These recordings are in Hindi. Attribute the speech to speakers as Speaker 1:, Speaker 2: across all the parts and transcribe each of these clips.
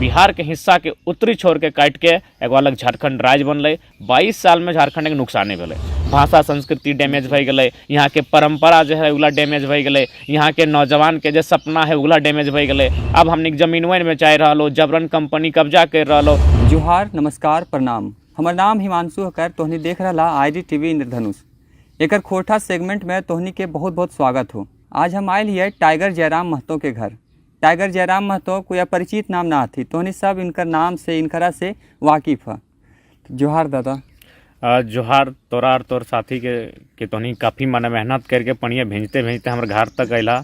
Speaker 1: बिहार के हिस्सा के उत्तरी छोर के काट के एगो अलग झारखंड राज्य बनल। 22 साल में झारखंड के नुकसाने भेल। भाषा संस्कृति डैमेज भई गई, यहाँ के परंपरा जो है उला डैमेज भई गई, यहाँ के नौजवान के जो सपना है उला डैमेज भई गई। अब हमने जमीनवन में चाह रहा, जबरन कंपनी कब्जा कर रहा।
Speaker 2: जोहार, नमस्कार, प्रणाम। हमार नाम हिमांशु हकर। तोहनी देख रहा IGTV इंद्रधनुष। एकर खोटा सेगमेंट में तोहनी के बहुत बहुत स्वागत हो। आज हम आयल हिए टाइगर जयराम महतो के घर। टाइगर जयराम महतो कोई अपरिचित नाम ना थी, तोहनी सब इनकर नाम से इनकरा से वाकिफ है। जोहार दादा।
Speaker 1: जोहार तोरा और तोर साथी के तोहनी काफ़ी माने मेहनत करके पढ़िए भेजते भेजते हमारे घर तक अला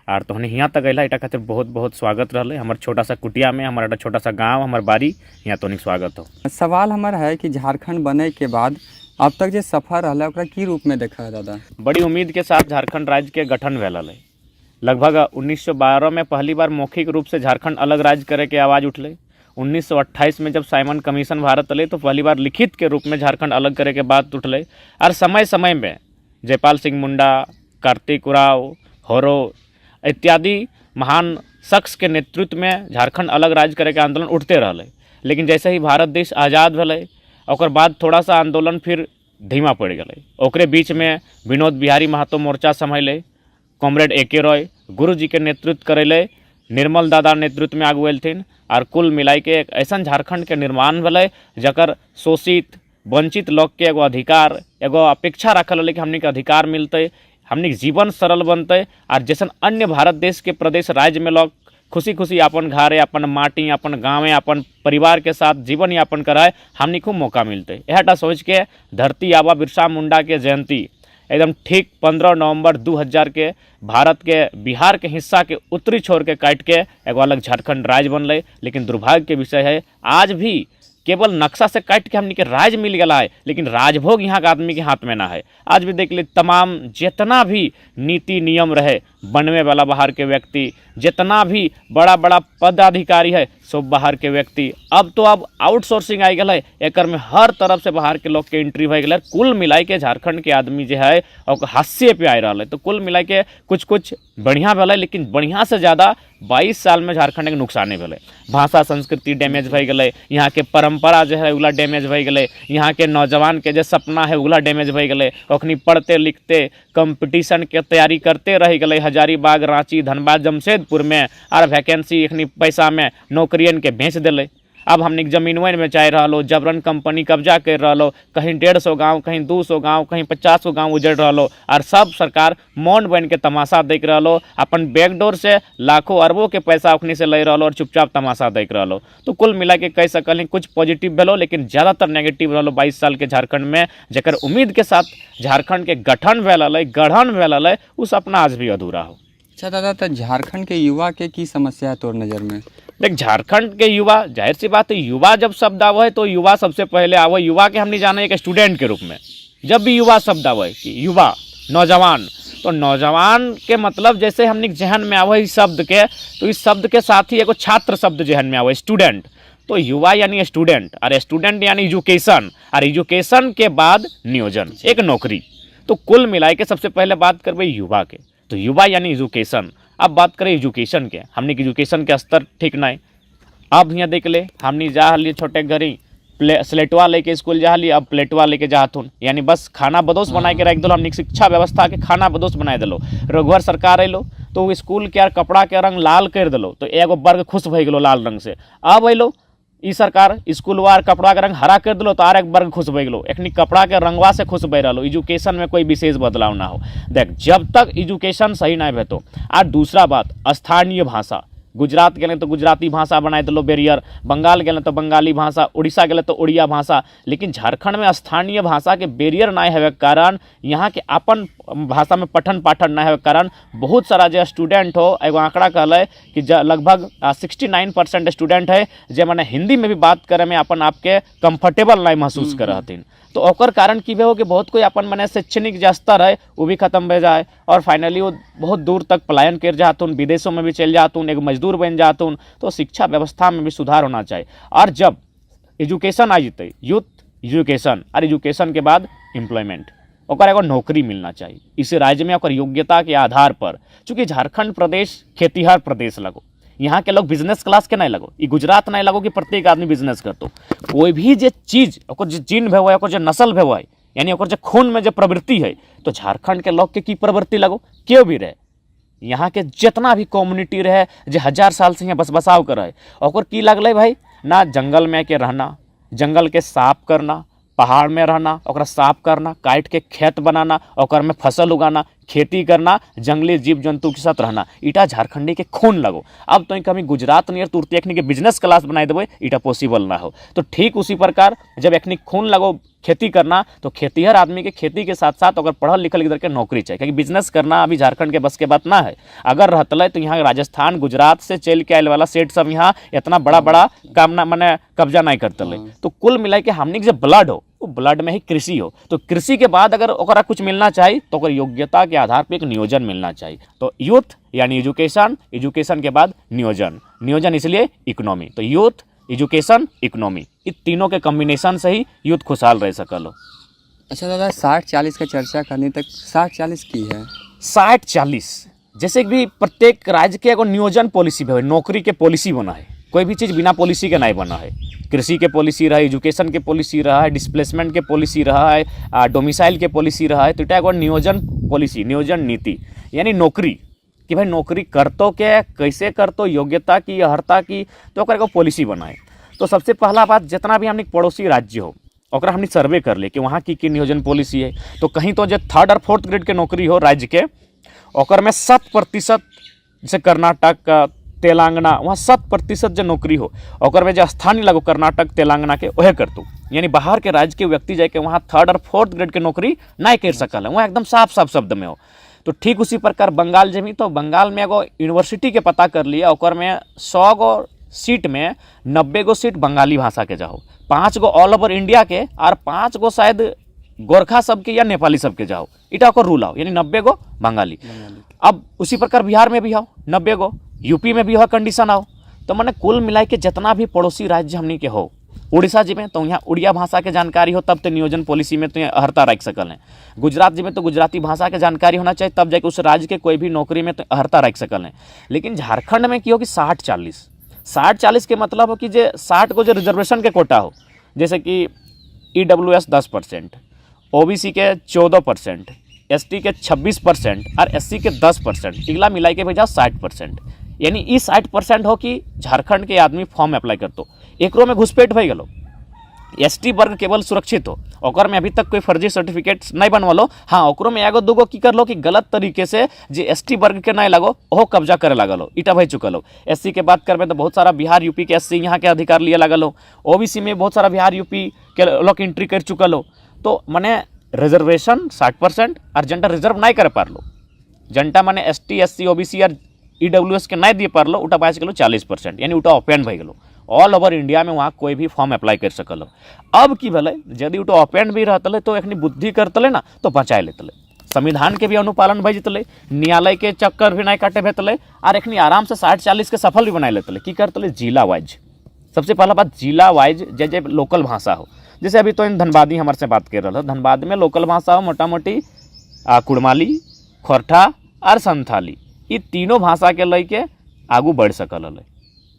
Speaker 1: और तोहनी यहाँ तक अला, इटा खातिर बहुत बहुत स्वागत रहा। हमारे छोटा सा कुटिया में हमारा छोटा सा गांव, हमारे बारी, यहाँ तोहनी स्वागत हो।
Speaker 2: सवाल हमारा है कि झारखंड बने के बाद अब तक जो सफर रहा ओकरा की रूप में देखा है दादा?
Speaker 1: बड़ी उम्मीद के साथ झारखंड राज्य के गठन भेल है। लगभग 1912 में पहली बार मौखिक रूप से झारखंड अलग राज्य करे के आवाज़ उठले। 1928 में जब साइमन कमीशन भारत अले तो पहली बार लिखित के रूप में झारखंड अलग करे के बात उठले। और समय समय में जयपाल सिंह मुंडा, कार्तिक उराव, होरो इत्यादि महान शख्स के नेतृत्व में झारखंड अलग राज्य करे के आंदोलन उठते रहले। लेकिन जैसे ही भारत देश आज़ाद भले और बाद थोड़ा सा आंदोलन फिर धीमा पड़ गए। ओकरे बीच में विनोद बिहारी महतो मोर्चा संभाले, कॉमरेड AK रॉय गुरु जी के नेतृत्व करेले, निर्मल दादा नेतृत्व में आगू एलथिन और कुल मिलाई के एक ऐसा झारखंड के निर्माण भले जकर शोषित वंचित लोग के एगो अधिकार एगो अपेक्षा रखल कि हमने के अधिकार मिलते, हमने के जीवन सरल बनते और जैसन अन्य भारत देश के प्रदेश राज्य में लोग खुशी खुशी अपन घरे, अपन माटी, अपन गाँव, अपन परिवार के साथ जीवन यापन कराए, हमने खूब मौका मिलते। यहटा सोच के धरती आबा बिरसा मुंडा के जयंती एकदम ठीक 15 नवंबर 2000 के भारत के बिहार के हिस्सा के उत्तरी छोर के काट के एगो अलग झारखंड राज्य बनल। लेकिन दुर्भाग्य के विषय है आज भी केवल नक्शा से काट के हमने के राज्य मिल गया है, लेकिन राजभोग यहाँ के आदमी के हाथ में ना है। आज भी देख ली तमाम जितना भी नीति नियम रहे बनवे वाला बाहर के व्यक्ति, जितना भी बड़ा बड़ा पदाधिकारी है सब बाहर के व्यक्ति। अब तो अब आउटसोर्सिंग आई गई है, एक में हर तरफ से बाहर के लोग के एंट्री भई गई। कुल मिलाई के झारखंड के आदमी जो है और हास्य पे आ रहा है। तो कुल मिलाई के कुछ कुछ बढ़िया भले, लेकिन बढ़िया से ज़्यादा 22 साल में झारखंड के नुकसाने भेले। भाषा संस्कृति डैमेज भई गई, यहाँ के परंपरा जो है उला डैमेज भई गई, यहाँ के नौजवान के जो सपना है उला डैमेज भई गई। अखनी पढ़ते लिखते कंपटीशन के तैयारी करते रह गए हजारीबाग, रांची, धनबाद, जमशेदपुर में और वैकेंसी एखनी पैसा में नौकरियन के बेच दिले। अब हमने जमीनवन में चाह रहा, जबरन कंपनी कब्जा कर रहा, कहीं 150 गाँव, कहीं 200 गाँव, कहीं 50 गाँव उजड़ रहा और सब सरकार मौन बन के तमाशा देख रहा, अपन बैकडोर से लाखों अरबों के पैसा अखनी से ले रहा और चुपचाप तमाशा देख रहा। तो कुल मिला के कह सकल कुछ पॉजिटिव भेलो, लेकिन ज़्यादातर नेगेटिव रहा 22 साल के झारखंड में, जकर उम्मीद के साथ झारखंड के गठन भेल, गढ़न भेल, उ सपना आज भी अधूरा हो।
Speaker 2: अच्छा दादा, तो झारखंड के युवा के की समस्या है तोर नज़र में?
Speaker 1: देख, झारखंड के युवा, जाहिर सी बात है युवा जब शब्द आवे तो युवा सबसे पहले आवे। युवा के हमने जाने एक स्टूडेंट के रूप में। जब भी युवा शब्द आवे कि युवा नौजवान, तो नौजवान के मतलब जैसे हमने जहन में आवे इस शब्द के, तो इस शब्द के साथ ही एगो छात्र शब्द जहन में आवे, स्टूडेंट। तो युवा यानी स्टूडेंट और स्टूडेंट यानी एजुकेशन और एजुकेशन के बाद नियोजन, एक नौकरी। तो कुल मिलाए के सबसे पहले बात करबे युवा के, तो युवा यानी एजुकेशन। अब बात करें एजुकेशन के, हमने एजुकेशन के स्तर ठीक नहीं। अब यहाँ देख ले हमने जा लिए छोटे घरी स्लेटवा लेके स्कूल जा ली, अब प्लेटवा लेके जातुन, यानी बस खाना बदोश बना के रख दो। हमने शिक्षा व्यवस्था के खाना बदोश बना दिलो। रघुवर सरकार अलो तो स्कूल के कपड़ा के रंग लाल कर दिलो, तो एगो वर्ग खुश भई गलो लाल रंग से। अब अलो ई सरकार स्कूलवा कपड़ा के रंग हरा कर दिलो तो आर एक वर्ग खुश भई गलो। एखनी कपड़ा के रंगवा से खुश भई रहो। एजुकेशन में कोई विशेष बदलाव ना हो। देख, जब तक एजुकेशन सही ना भेटो। और दूसरा बात, स्थानीय भाषा, गुजरात गए तो गुजराती भाषा बनाए दिलो बैरियर, बंगाल गए तो बंगाली भाषा, उड़ीसा गए तो उड़िया भाषा। लेकिन झारखंड में स्थानीय भाषा के बैरियर ना होवे के कारण, यहाँ के अपन भाषा में पठन पाठन ना होवे के कारण बहुत सारा जो स्टूडेंट हो, एगो आंकड़ा कहल कि लगभग 69% स्टूडेंट है जो मैंने हिंदी में भी बात करे में अपन आपके कंफर्टेबल नहीं महसूस कर रहथिन। तो ओकर कारण की हो कि बहुत कोई अपन मने शैक्षणिक जो स्तर है वो भी खत्म हो जाए और फाइनली वो बहुत दूर तक पलायन कर जातुन, विदेशों में भी चल जातुन, एक मजदूर बन जातुन। तो शिक्षा व्यवस्था में भी सुधार होना चाहिए। और जब एजुकेशन आ जते, यूथ एजुकेशन और एजुकेशन के बाद एम्प्लॉयमेंट, ओकर एगो नौकरी मिलना चाहिए इस राज्य में ओकर योग्यता के आधार पर। चूँकि झारखंड प्रदेश खेतीहर प्रदेश लगो, यहाँ के लोग बिजनेस क्लास के नहीं लगो, ये गुजरात नहीं लगो कि प्रत्येक आदमी बिजनेस करतो। कोई भी जो चीज ओकर जो जीन भे हुआ, ओकर जो नस्ल भे हुआ, यानी ओकर जो खून में जो प्रवृत्ति है, तो झारखंड के लोग के की प्रवृत्ति लगो क्यों भी रहे, यहाँ के जितना भी कम्युनिटी रहे जो 1000 साल से यहाँ बसाव कर रहे, ओकर की लगल भाई, ना जंगल में के रहना, जंगल के साफ करना, पहाड़ में रहना, ओकरा साफ करना, काट के खेत बनाना, ओकर में फसल उगाना, खेती करना, जंगली जीव जंतु के साथ रहना, इटा झारखंडी के खून लगो। अब तो कभी गुजरात नियर तुरती एखनी के बिजनेस क्लास बनाए देवे, इटा पॉसिबल ना हो। तो ठीक उसी प्रकार जब एखनी खून लगो खेती करना, तो खेतीहर आदमी के खेती के साथ साथ अगर पढ़ल लिखल इधर के नौकरी चाहिए, क्योंकि बिजनेस करना अभी झारखंड के बस के बात ना है। अगर रहतले तो यहाँ राजस्थान गुजरात से चल के आयल वाला सेठ सब यहाँ इतना बड़ा बड़ा काम ना मने कब्जा नहीं करतले। तो कुल मिला के हमने के जो ब्लड हो, वो ब्लड में ही कृषि हो, तो कृषि के बाद अगर ओकरा कुछ मिलना चाहिए तो ओकर योग्यता के आधार पर एक नियोजन मिलना चाहिए। तो यूथ यानी एजुकेशन, एजुकेशन के बाद नियोजन, नियोजन इसलिए इकोनॉमी। तो यूथ, एजुकेशन, इकोनॉमी, ये तीनों के कॉम्बिनेशन से ही यूथ खुशहाल रह सकल हो।
Speaker 2: अच्छा दादा, 60-40 का चर्चा करनी तक 60-40 की है।
Speaker 1: 60-40 जैसे कि भी प्रत्येक राज्य के एगो नियोजन पॉलिसी है, नौकरी के पॉलिसी बना है, कोई भी चीज़ बिना पॉलिसी के नहीं बना है। कृषि के पॉलिसी रहा है, एजुकेशन के पॉलिसी रहा है, डिस्प्लेसमेंट के पॉलिसी रहा है, डोमिसाइल के पॉलिसी रहा है। तो इटा एगो नियोजन पॉलिसी, नियोजन नीति, यानी नौकरी कि भाई नौकरी करतो के कैसे करतो, योग्यता की, अर्हता की, तो ओकर एगो पॉलिसी बनाए। तो सबसे पहला बात, जितना भी हमने पड़ोसी राज्य हो ओकरा हमने सर्वे कर ले कि वहाँ की नियोजन पॉलिसी है। तो कहीं तो जो 3rd और 4th ग्रेड के नौकरी हो राज्य के, ओकर में 7%, जैसे कर्नाटक, तेलंगाना, वहाँ 7% जो नौकरी हो, ओकर में जो स्थानीय लगो कर्नाटक तेलंगाना के वह करतू। यानी बाहर के राज्य के व्यक्ति जाके वहाँ 3rd और 4th ग्रेड के नौकरी नहीं कर सकल है, वहाँ एकदम साफ साफ शब्द में हो। तो ठीक उसी प्रकार बंगाल जमी, तो बंगाल में एगो यूनिवर्सिटी के पता कर लिया, ओकर में 100 गो सीट में 90 गो सीट बंगाली भाषा के जाओ, 5 गो ऑल ओवर इंडिया के, और 5 गो शायद गोरखा सबके या नेपाली सबके जाओ, इटा ओकर रूल आओ, यानी 90 गो बंगाली। अब उसी प्रकार बिहार में भी आओ 90 गो, यूपी में भी हो कंडीशन आओ। तो मैंने कुल मिला के जितना भी पड़ोसी राज्य हमनी के हो, उड़ीसा जी में तो यहाँ उड़िया भाषा के जानकारी हो, तब तो नियोजन पॉलिसी में तो यहाँ अर्हता रख सकल है। गुजरात जी में तो गुजराती भाषा के जानकारी होना चाहिए, तब जाके उस राज्य के कोई भी नौकरी में तो अर्हता रख सकल है। लेकिन झारखंड में क्यों कि 60-40 के मतलब हो कि जो 60 को जो रिजर्वेशन के कोटा हो, जैसे कि EWS 10%, OBC के 14%, ST के 26% और SC के 10%, इगला मिलाई के भेजा 60%। यानी ई 60% हो कि झारखंड के आदमी फॉर्म अप्लाई करतो, एकरो में घुसपैठ भई गलो। ST वर्ग केवल सुरक्षित हो, ओकर में अभी तक कोई फर्जी सर्टिफिकेट नहीं बनवालो। हाँ, ओकरो में एगो दूगो की कर लो कि गलत तरीके से जे ST वर्ग के नहीं लगो ओहो कब्जा करे लगलो, इटा भई चुकल हो। SC के बात करबे तो बहुत सारा बिहार यूपी के SC यहाँ के अधिकार लिए लगल हो, OBC में बहुत सारा बिहार यूपी के लोग एंट्री कर चुकल हो। तो मने रिजर्वेशन 60% और जनता रिजर्व नहीं कर पार लो, जनता मने ST SC OBC और EWS के नहीं दिए पार लो, उटा बाज गलो 40%, यानी उटा ओपन भई गलो। ऑल ओवर इंडिया में वहाँ कोई भी फॉर्म अप्लाई कर सकल हो। अब की भले यदि उटा ओपन भी रहतले तो एखनी बुद्धि करतले ना तो बचाए लेतले, संविधान के भी अनुपालन भई जतले, न्यायालय के चक्कर भी नहीं काटे भेतले, और एखनी आराम से 60-40 के सफल भी बनाए लेतले। की करतले जिला वाइज, सबसे पहला बात जिला वाइज जे लोकल भाषा हो, जैसे अभी तो इन धनबादी हमारे से बात कर रहा है, धनबाद में लोकल भाषा हो मोटा मोटी कुड़माली, खोरठा और संथाली, ये तीनों भाषा के लेके आगू बढ़ सकल है।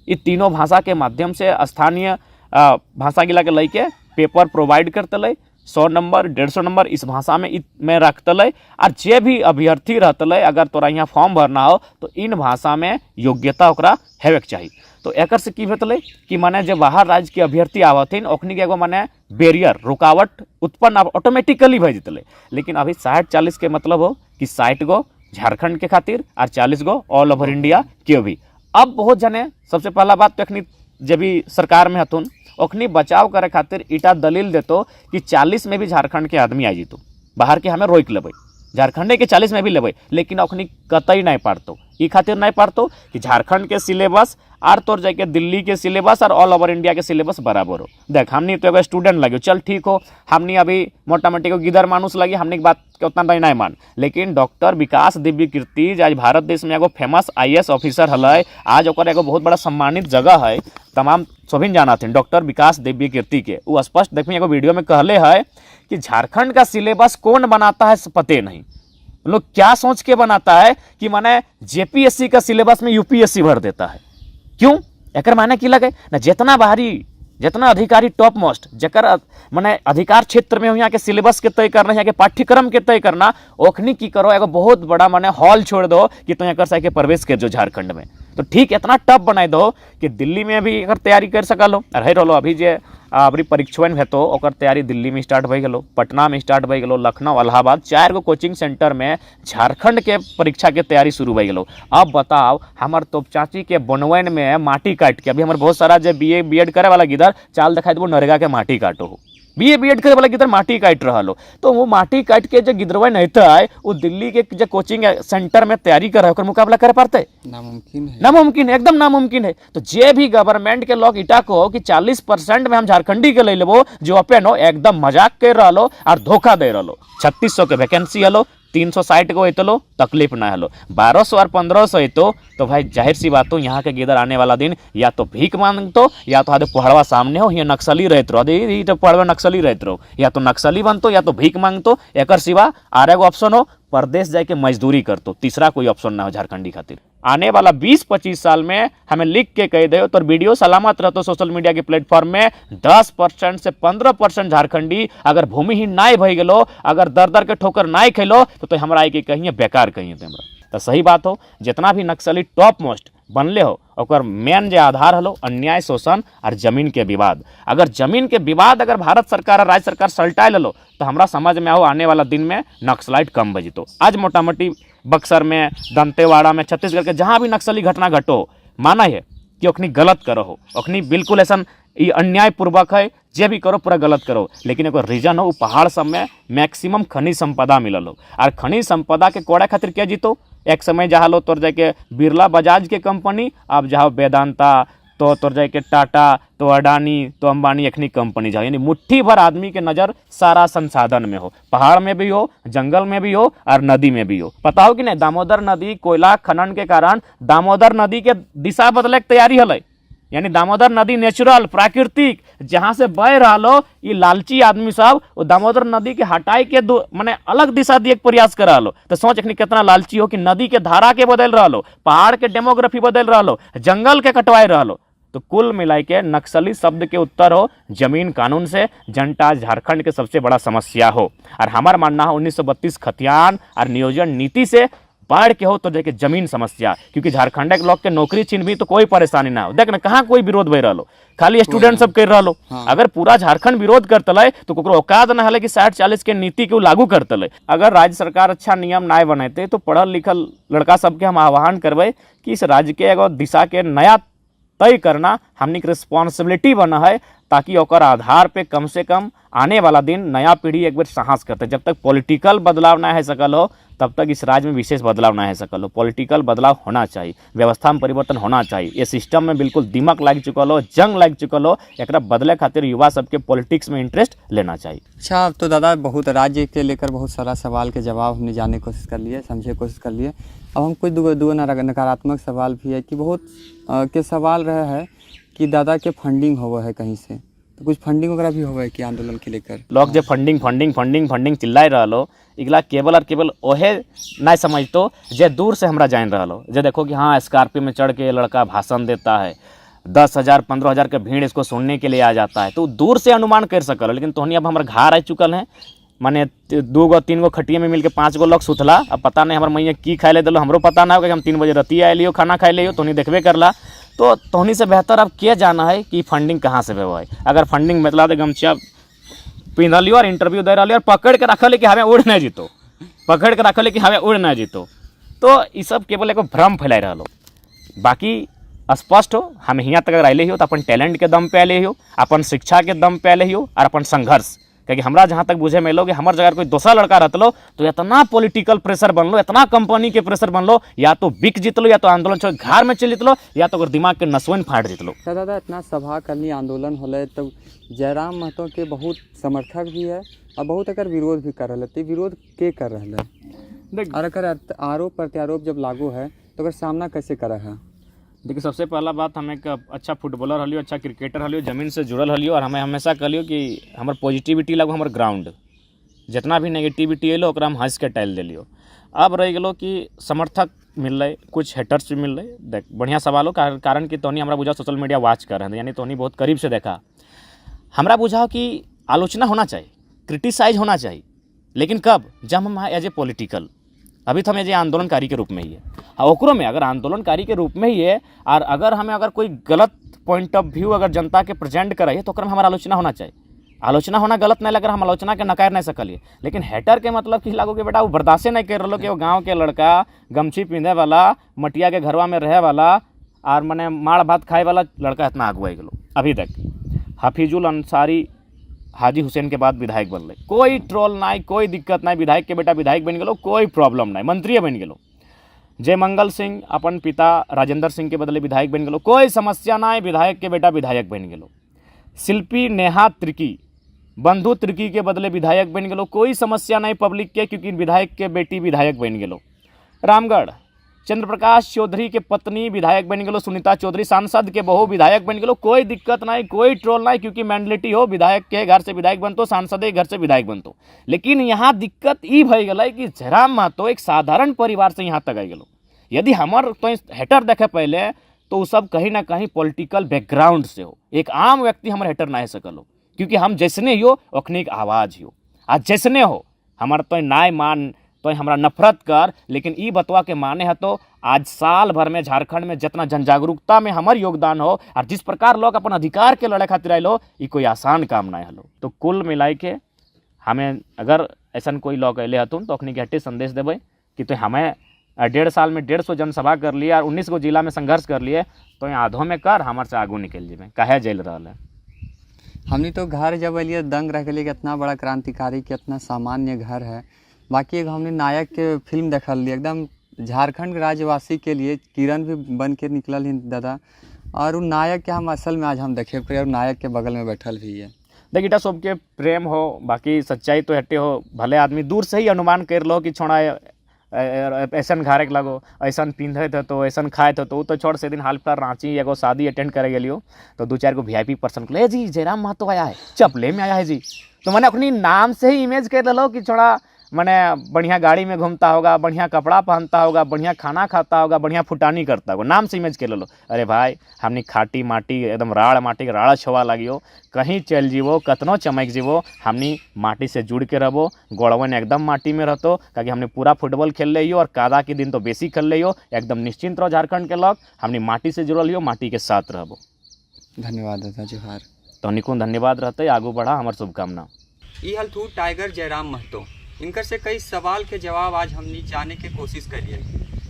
Speaker 1: ये तीनों भाषा के माध्यम से स्थानीय भाषा गिला के लेके पेपर प्रोवाइड करतले, 100 नंबर 150 नंबर इस भाषा में रखतले। और जे भी अभ्यर्थी रहतले, अगर तोरा यहाँ फॉर्म भरना हो तो इन भाषा में योग्यता ओकरा हेवे के चाहिए। तो एकर से की भेतले कि माने जब बाहर राज्य के अभ्यर्थी आवथिन ओखनी के एगो माने बैरियर, रुकावट उत्पन्न ऑटोमेटिकली भई जतले। लेकिन अभी 60-40 के मतलब हो कि 60 गो झारखंड के खातिर और 40 गो ऑल ओवर इंडिया के भी। अब बहुत जने, सबसे पहला बात तो एखनी जब भी सरकार में हथुन ओखनी बचाव करे खातिर इटा दलील देतो कि 40 में भी झारखंड के आदमी आ जीतो, बाहर के हमें रोक लेबै, झारखंड के 40 में भी लेबै, लेकिन ओखनी कतई नहीं पारतो। ई खातिर नहीं पारतो कि झारखंड के सिलेबस और तोर जाके दिल्ली के सिलेबस और ऑल ओवर इंडिया के सिलेबस बराबर हो। देख हमनी तो एगो स्टूडेंट लगे, चल ठीक हो, हमनी अभी मोटा मोटी को गिदर मानुस लगी, हमने की बात के उतना नहीं मान, लेकिन डॉक्टर विकास दिव्य कीर्ति आज भारत देश में एगो फेमस IAS ऑफिसर हल, आज ओकर एगो बहुत बड़ा सम्मानित जगह है, तमाम सभी जाना थे डॉक्टर विकास दिव्य कीर्ति के। वो स्पष्ट देखिए एगो वीडियो में कहले है कि झारखंड का सिलेबस कौन बनाता है पते नहीं, लोग क्या सोच के बनाता है कि माने JPSC का सिलेबस में UPSC भर देता है। क्यों? एकर माने की लगे ना, जितना बाहरी जितना अधिकारी टॉप मोस्ट जकर माने अधिकार क्षेत्र में यहाँ के सिलेबस के तय करना, यहाँ के पाठ्यक्रम के तय करना, ओखनी की करो एगो बहुत बड़ा माने हॉल छोड़ दो कि तो यहाँ कर सके प्रवेश कर जो झारखंड में। तो ठीक इतना टफ बनाई दो कि दिल्ली में भी अगर तैयारी कर सकल हो। रही रहो अभी जे अभी परीक्षवन हेतु ओकर तैयारी दिल्ली में स्टार्ट हो गलो, पटना में स्टार्ट हो गलो, लखनऊ, इलाहाबाद 4 गो कोचिंग सेंटर में झारखंड के परीक्षा के तैयारी शुरू हो गलो। अब बताओ हमार तोप चाची के बनवन में माटी काट के, अभी हमारे बहुत सारा जो BA BEड करे वाला गिदर चाल दिखाई देबो नरेगा के माटी काटो हो, BA BEड करे वाला गिदर माटी काट रहा हो। तो वो माटी काट के जो गिदरवा नहीं है वो दिल्ली के जो कोचिंग सेंटर में तैयारी कर रहा है मुकाबला कर पाते?
Speaker 2: नामुमकिन है,
Speaker 1: नामुमकिन है, एकदम नामुमकिन है। तो जे भी गवर्नमेंट के लोग इटा को कि 40% में हम झारखंडी के ले लेबो जो अपन हो, एकदम मजाक कर रहा लो और धोखा दे रहा लो। 3600 के वैकेंसी हलो, 360 को तो तकलीफ ना हलो, 1200 और 1500 तो भाई जाहिर सी बात हो यहाँ के गिदर आने वाला दिन या तो भीख मांगतो या तो आधे पढ़वा सामने हो, यहाँ नक्सली रहते रहो, तो पढ़वा नक्सली रहते रहो, या तो नक्सली बनतो या तो भीख मांगतो। एकर सिवा आर एगो ऑप्शन हो परदेश जाके मजदूरी करतो, तीसरा कोई ऑप्शन ना हो झारखंडी खातिर। आने वाला 20-25 साल में हमें लिख के कह दे तो वीडियो सलामत रहते सोशल मीडिया के प्लेटफॉर्म में 10% से 15% झारखंडी अगर भूमिहीन नाय भई गेलो, अगर दर दर के ठोकर नाय खेलो तो हमरा आई के कहिए बेकार कहिए तो हमरा। तो सही बात हो, जितना भी नक्सली टॉप मोस्ट बनले हो ओकर मेन जो आधार हलो अन्याय, शोषण और जमीन के विवाद। अगर जमीन के विवाद अगर भारत सरकार और राज्य सरकार सल्टाए लो तो हमरा समझ में आओ आने वाला दिन में नक्सलाइट कम बजितो। आज मोटा मोटी बक्सर में, दंतेवाड़ा में, छत्तीसगढ़ के जहाँ भी नक्सली घटना घटो, माना है कि ओखनी गलत करो हो, ओखनी बिल्कुल ऐसा ये अन्यायपूर्वक है, जे भी करो पूरा गलत करो। लेकिन एगो रीजन हो पहाड़ सब में मैक्सिमम खनिज संपदा मिलल हो, और खनिज संपदा के कोड़े खातिर क्या जीतो? एक समय जहाँ लो तोर जाके बिरला बजाज के कंपनी, अब जहाँ वेदांता, तो तोर जाके टाटा, तो अडानी, तो अंबानी, एखनी कंपनी जाओ। यानी मुट्ठी भर आदमी के नज़र सारा संसाधन में हो, पहाड़ में भी हो, जंगल में भी हो और नदी में भी हो। पता हो कि नहीं, दामोदर नदी कोयला खनन के कारण दामोदर नदी के दिशा बदले के तैयारी हल। यानी दामोदर नदी नेचुरल प्राकृतिक जहाँ से बह रहा लो, ये लालची आदमी सब वो दामोदर नदी के हटाई के माने अलग दिशा दिए के प्रयास कर रहा लो। तो सोच एखनी कितना लालची हो कि नदी के धारा के बदल रहा लो, पहाड़ के डेमोग्राफी बदल रहा लो, जंगल के कटवाए रहा लो। तो कुल मिलाई के नक्सली शब्द के उत्तर हो जमीन कानून से। जनता झारखंड के सबसे बड़ा समस्या हो, और हमार मानना है 1932 खतियान और नियोजन नीति से बाढ़ के हो तो देखे जमीन समस्या, क्योंकि झारखंड के लोग के नौकरी छीन भी तो कोई परेशानी ना हो। देख ना कहाँ कोई विरोध भय रहा, खाली स्टूडेंट सब कर रहा। हाँ। अगर पूरा झारखंड विरोध करतले तो कोकरो औकात ना हले कि 60-40 के नीति के लागू करतले। अगर राज्य सरकार अच्छा नियम ना बनाते तो पढ़ल लिखल लड़का सबके हम आह्वान करबे कि इस राज्य के एगो दिशा के नया तय करना हमनी के रिस्पॉन्सिबिलिटी बना है, ताकि ओकर आधार पे कम से कम आने वाला दिन नया पीढ़ी एक बार साहस करते। जब तक पॉलिटिकल बदलाव ना है सकल हो तब तक इस राज्य में विशेष बदलाव ना है सकल हो। पॉलिटिकल बदलाव होना चाहिए, व्यवस्था में परिवर्तन होना चाहिए। ये सिस्टम में बिल्कुल दिमाग लग चुकल हो, जंग लग चुकल हो, एक बदले खातिर युवा सबके पॉलिटिक्स में इंटरेस्ट लेना चाहिए।
Speaker 2: अच्छा, तो दादा बहुत राज्य के लेकर बहुत सारा सवाल के जवाब हमने जानने की कोशिश कर लिए, समझे की कोशिश कर लिए। अब हम कुछ दो नकारात्मक सवाल भी है कि बहुत के सवाल रहे है कि दादा के फंडिंग होवा है कहीं से, तो कुछ फंडिंग वगैरह भी होवा है कि आंदोलन के लेकर?
Speaker 1: लोग जो फंडिंग फंडिंग फंडिंग फंडिंग चिल्लाए रहा इगला केवल और केवल ओहे ना समझतो जे दूर से हमरा जान रहा। जे देखो कि हाँ स्कॉर्पियो में चढ़ के लड़का भाषण देता है, 10,000 15,000 का भीड़ इसको सुनने के लिए आ जाता है, तो दूर से अनुमान कर सकल। लेकिन तोहनी अब हमारे घर आ चुकल हैं, माने 2 गो 3 गो खटिया में मिलकर 5 गो लोग सुतला। अब पता नहीं हमारे मैया की खाए ले दिलो, हमरो पता ना हो कि हम 3 बजे रती आए लियो खाना खाए लियो, तोहनी देखबे करला। तो तोहनी से बेहतर अब क्या जाना है कि फंडिंग कहाँ से हुआ है। अगर फंडिंग मतलब तो गमछा पिन्हलियो और इंटरव्यू दे रहा और पकड़ के रखल कि हमें उड़ नहीं जीतो, पकड़ के रखल कि हमें उड़ नहीं जीतो, तो ये सब केवल एक भ्रम फैला रहा। बाकी स्पष्ट हो हम यहाँ तक अगर आए हो तो अपन टैलेंट के दम पे आए हो, अपन शिक्षा के दम पे आए हो और अपन संघर्ष। क्योंकि हमरा जहाँ तक बुझे में लो कि हमारे जगह कोई दूसरा लड़का रहत लो तो इतना पॉलिटिकल प्रेशर बन लो, इतना कंपनी के प्रेशर बन लो, या तो बिक जीत लो, या तो आंदोलन छोड़ घर में चल जीत लो, या तो अगर दिमाग के नसवन फाट जीत लो।
Speaker 2: दादा इतना सभा करनी आंदोलन होले तो जयराम महतो के बहुत समर्थक भी है और बहुत अगर विरोध भी कर रहे, विरोध के कर रहे है? और अगर आरोप प्रत्यारोप जब लागू है तो अगर सामना कैसे कर रहा है?
Speaker 1: देखिए सबसे पहला बात, हम एक अच्छा फुटबॉलर हलियो, अच्छा क्रिकेटर हलियो, जमीन से जुड़ल हलियो, और हमें हमेशा कहलियो कि हमार पॉजिटिविटी लगो हमार ग्राउंड, जितना भी नेगेटिविटी एलो ओकरा हम हंस के टाइल दिलियो। अब रह गलो कि समर्थक मिल रहे, कुछ हेटर्स भी मिल रहे। देख बढ़िया सवाल हो, कारण कि तोनी हमरा बुझा सोशल मीडिया वॉच कर रहे हैं, यानी तोनी बहुत करीब से देखा। हमरा बुझाओ कि आलोचना होना चाहिए, क्रिटिसाइज होना चाहिए, लेकिन कब? जब हम एज ए पॉलिटिकल, अभी तो हम एज ए आंदोलनकारी के रूप में ही है, और ओकरो में अगर आंदोलनकारी के रूप में ही है, और अगर हमें अगर कोई गलत पॉइंट ऑफ व्यू अगर जनता के प्रेजेंट करे तो ओकरा में हमारा आलोचना होना चाहिए। आलोचना होना गलत नहीं लग रहा, हम आलोचना के नकार नहीं सकलिए, लेकिन हेटर के मतलब कि लागो कि बेटा वो बर्दाश्त नहीं कर रहा कि वो गाँव के लड़का गमछी पींधे वाला, मटिया के घरवा में रहे वाला और मने माड़ भात खाए वाला लड़का इतना आगू आई गलो। अभी तक हफीजुल अंसारी हाजी हुसैन के बाद विधायक बन रहे, कोई ट्रोल नहीं, कोई दिक्कत नहीं, विधायक के बेटा विधायक बन गलो, कोई प्रॉब्लम नहीं, मंत्री बन गलो। जयमंगल सिंह अपन पिता राजेंद्र सिंह के बदले विधायक बन गलो, कोई समस्या नहीं, विधायक के बेटा विधायक बन गलो। शिल्पी नेहा त्रिकी बंधु त्रिकी के बदले विधायक बन गलो, कोई समस्या नहीं पब्लिक के, क्योंकि विधायक के बेटी विधायक बन गलो। रामगढ़ चंद्रप्रकाश चौधरी के पत्नी विधायक बन गलो, सुनीता चौधरी सांसद के बहू विधायक बन गलो, कोई दिक्कत नहीं, कोई ट्रोल नहीं, क्योंकि मैंडलिटी हो, विधायक के घर से विधायक बनतो, सांसद के घर से विधायक बनतो। लेकिन यहाँ दिक्कत ई भई गई कि जयराम महतो एक साधारण परिवार से यहाँ तक आई गलो। यदि हमार तो हेटर देखे पहले तो वो सब कहीं ना कहीं पॉलिटिकल बैकग्राउंड से हो, एक आम व्यक्ति हमारे हेटर ना सकल हो, क्योंकि हम जैसने हो ओखने एक आवाज़ हो, आज जैसने हो हमारा तो नाय मान तो हमरा नफरत कर, लेकिन ई बतवा के माने है तो आज साल भर में झारखंड में जितना जन जागरूकता में हमार योगदान हो और जिस प्रकार लोग अपन अधिकार के लड़े खातिर आइलो, ये कोई आसान काम नहीं हलो। तो कुल मिलाई के हमें अगर ऐसा कोई लोग अले हतुन तो अखनी के हट्टे संदेश देवे कि तो हमें 1.5 साल में 150 जनसभा कर लिए और 19 गो जिला में संघर्ष कर लिए, तो आधो में कर हमारे से आगू निकल जेबे, कहे जेल रहा है।
Speaker 2: हमने तो घर जब अलिए दंग रह गए कि इतना बड़ा क्रांतिकारी के इतना सामान्य घर है। बाकी एक हमने नायक के फिल्म देखल ली, एकदम झारखंड राज्यवासी के लिए किरण भी बन के निकलल ही दादा, और उन नायक के हम असल में आज हम देखे पे और नायक के बगल में बैठल भी है।
Speaker 1: देखिए सबके प्रेम हो, बाकी सच्चाई तो हटे हो, भले आदमी दूर से ही अनुमान कर लो कि छोड़ा ऐसा घारे के लगो, ऐसा पिंधे थे तो ऐसा खाए थे, तो तो छोड़ से दिन हाल फिलहाल रांची एगो शादी अटेंड करे गलियो, तो 2-4 गो VIP पर्सन को जी जयराम महतो आया है, चपले में आया है जी, तो मैंने अपनी नाम से ही इमेज कर लो कि छोड़ा मैंने बढ़िया गाड़ी में घूमता होगा, बढ़िया कपड़ा पहनता होगा, बढ़िया खाना खाता होगा, बढ़िया फुटानी करता होगा, नाम से इमेज के ले लो। अरे भाई हमने खाटी माटी एकदम राड़ माटी के राड़ा छुआ लगियो, कहीं चल जीवो, कतनो चमक जीवो, हमने माटी से जुड़ के रहो, गोड़वन एकदम माटी में रहतो, क्योंकि हमने पूरा फुटबॉल खेल ले और कादा के दिन तो बेसी खेल ले, एकदम निश्चिंत रहो झारखंड के लोग, हमने माटी से जुड़ल हो, माटी के साथ रहो।
Speaker 2: धन्यवाद दादा जोहार।
Speaker 1: तो निकुन धन्यवाद रहते, आगू बढ़ा, हमार शुभकामना।
Speaker 2: ये हल थू टाइगर जयराम महतो, इनकर से कई सवाल के जवाब आज हमने जाने की कोशिश करिए।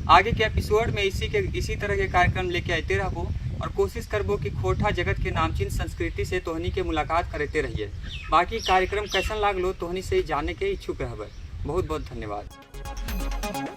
Speaker 2: आगे के एपिसोड में इसी तरह के कार्यक्रम लेके आते रहो और कोशिश करबो कि खोटा जगत के नामचीन संस्कृति से तोहनी के मुलाकात करते रहिए। बाकी कार्यक्रम कैसन लागलो तोहनी से जाने के इच्छुक रहबे। बहुत बहुत धन्यवाद।